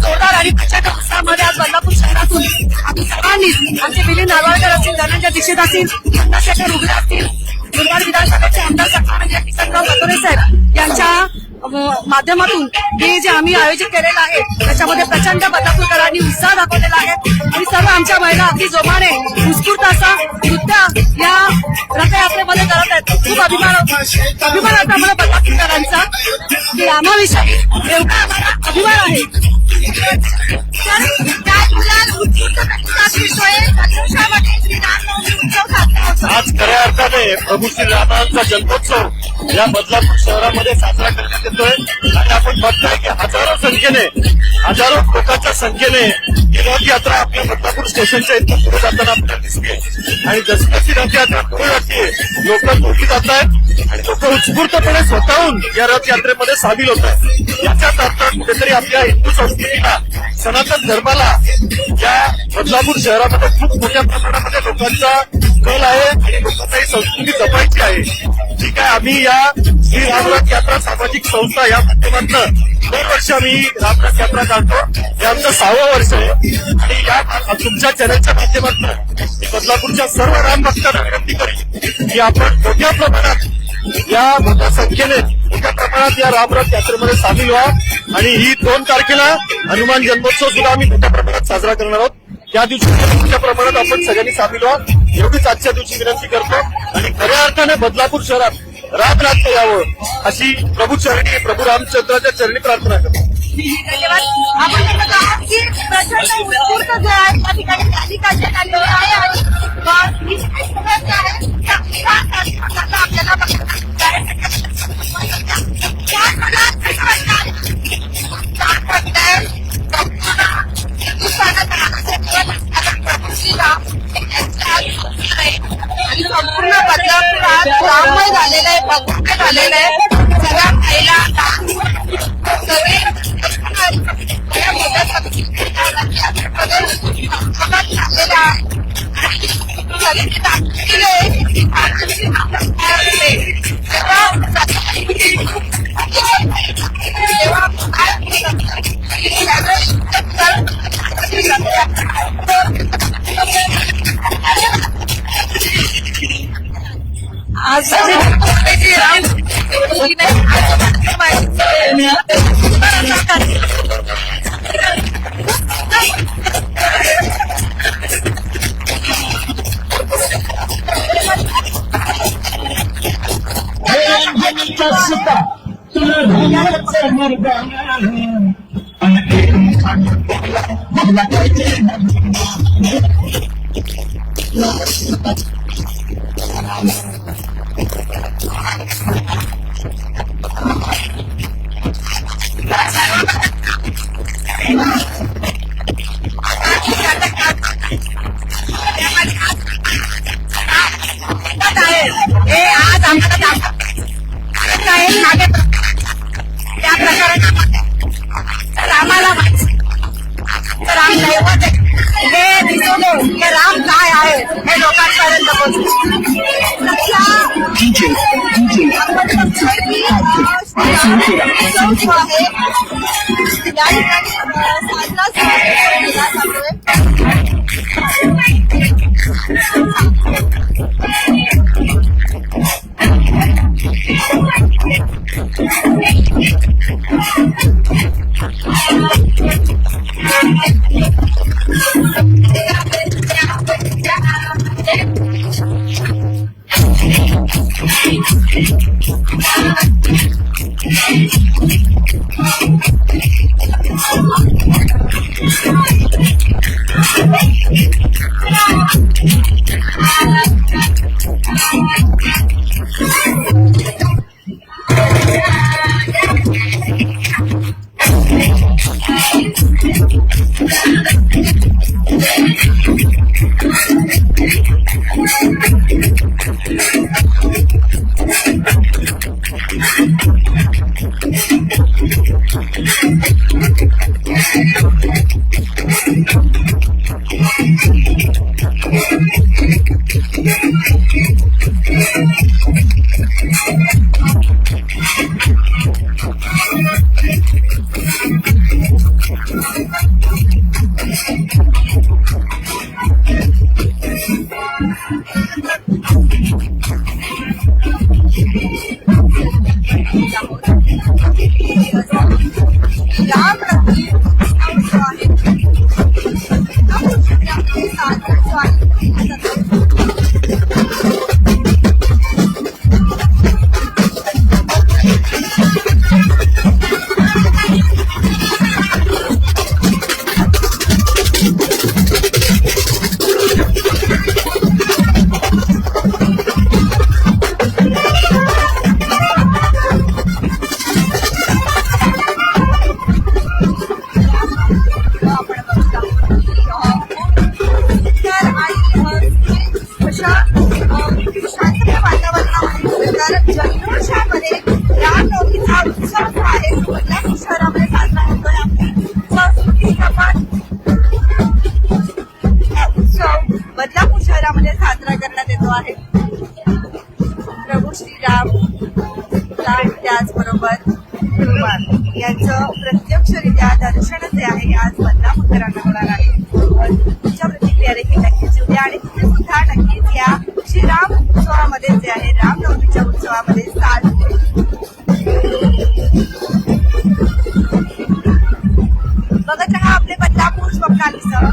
जोरदार आणि प्रचंड उत्साहामध्ये आज बदलापूर शहरातून आम्ही सर्वांनी आमचे मिलिंद नारळकर असतील, धनंजय दीक्षित असतील, चंद्रशेखर उघडे असतील, मुरबाड विधानसभेचे आमदार सन्माननीय किसनराव गतोरे साहेब यांच्या माध्यमातून हे जे आम्ही आयोजित केलेलं आहे त्याच्यामध्ये प्रचंड बदलापूरकरांनी उत्साह दाखवलेला आहे आणि सर्व आमच्या महिला अगदी जोमाने उत्स्फूर्त असा नृत्य या रथयात्रेमध्ये करत आहेत. खूप अभिमान होता आम्हाला बदलापूरकरांचा की आम्हाविषयी एवढा आम्हाला अभिमान आहे. आज खऱ्या अर्थाने प्रभू श्रीरामांचा जन्मोत्सव या बदलापूर शहरामध्ये साजरा करण्यात येतोय आणि आपण बघताय की हजारो लोकांच्या संख्येने ही रथयात्रा आपल्या बदलापूर स्टेशनच्या इथं पुढे जाताना आपल्याला दिसते आणि जशी रथयात्रा पुढे जाते लोक जोडली जात आहेत आणि लोक उत्स्फूर्तपणे स्वतःहून या रथयात्रेमध्ये सामील होत आहेत. याच्याच अर्थात कुठेतरी आपल्या हिंदू संस्कृतीला सनातन धर्माला या बदलापूर शहरामध्ये खूप मोठ्या प्रमाणामध्ये लोकांचा कल आहे आणि लोकांना ही संस्कृती जपायची आहे. ठीक आहे, आम्ही या श्री रामरथ यात्रा सामाजिक संस्था या माध्यमातून दरवर्षी आम्ही रामरथ यात्रा काढतो. हे आमचं 6वं वर्ष आहे आणि या तुमच्या चॅनलच्या माध्यमातून बदलापूरच्या सर्व राम भक्तांना विनंती करेन की आपण मोठ्या प्रमाणात या मोठ्या संख्येने मोठ्या प्रमाणात या रामरथ यात्रेमध्ये सामील व्हा आणि ही 2 तारखेला हनुमान जन्मोत्सव सुद्धा आम्ही मोठ्या प्रमाणात साजरा करणार आहोत. त्या दिवशी मोठ्या प्रमाणात आपण सगळ्यांनी सामील व्हा एवढीच आजच्या दिवशी विनंती करतो आणि खऱ्या अर्थाने बदलापूर शहरात रामराज्य यावं अशी प्रभू रामचंद्राच्या चरणी प्रार्थना करतो. धन्यवाद. आपण की प्रचंड उत्स्फूर्त जे आहे त्या ठिकाणी तालिका जे आलेली आहे आणि आपल्याला संपूर्ण बदलापूर आज राममय झालेलं आहे, भक्ती झालेलं आहे. सगळ्या महिला आज त्या प्रकारे रामाला राम दैवत हे दिसवलं की राम काय आहे हे लोकांपर्यंत पोहोचलं. रामनवमी हा उत्सव आहे. रामनवमी साजरा जो आहे जल्लोषामध्ये रामनवमीचा उत्सव जो आहे तो बदलापूर शहरामध्ये साजरा होतोय. आपली संस्कृतीचा पण हा उत्सव बदलापूर शहरामध्ये साजरा करण्यात येतो आहे. प्रभू श्रीराम त्याचबरोबर हनुमान यांचं प्रत्यक्षरित्या दर्शन जे आहे आज बदलापूरकरांना होणार आहे. तुमच्या प्रतिक्रिया देखील नक्कीच येऊ द्या आणि तुम्ही सुद्धा नक्कीच या श्रीराम उत्सवामध्ये जे आहे रामनवमीच्या उत्सवामध्ये बघत रहा आपले बदलापूर स्वप्नालीसह.